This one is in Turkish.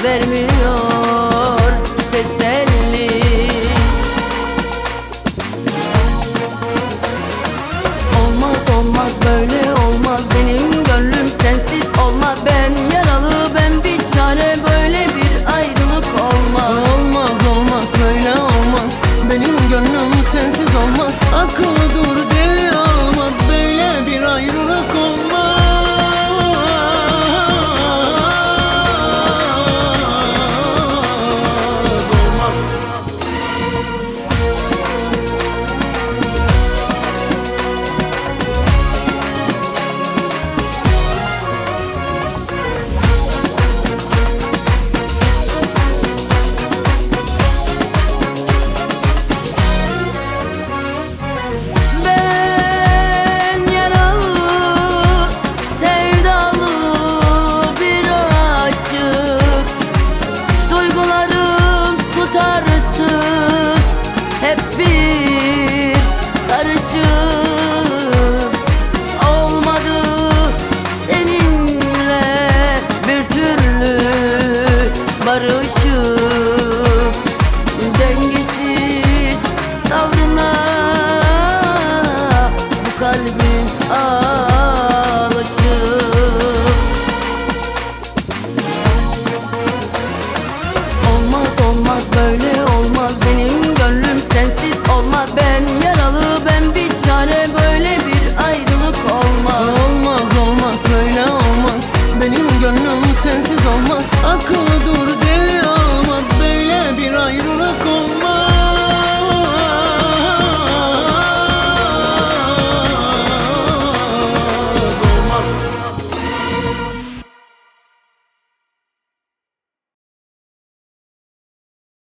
Vermiyor teselli. Olmaz olmaz böyle olmaz, benim gönlüm sensiz olmaz. Ben yaralı, ben bir çare, böyle bir ayrılık olmaz. Olmaz olmaz böyle olmaz, benim gönlüm sensiz olmaz. Akıllı dur deli olma, böyle bir ayrılık olmaz. Hep bir karışık olmadı seninle bir türlü barışık. Dengesiz tavrına bu kalbim alışık. Olmaz olmaz böyle olmaz, benim gönlüm sensiz olmaz. Ben yaralı, ben bir çare, böyle bir ayrılık olmaz. Olmaz olmaz böyle olmaz, benim gönlüm sensiz olmaz. Akıllı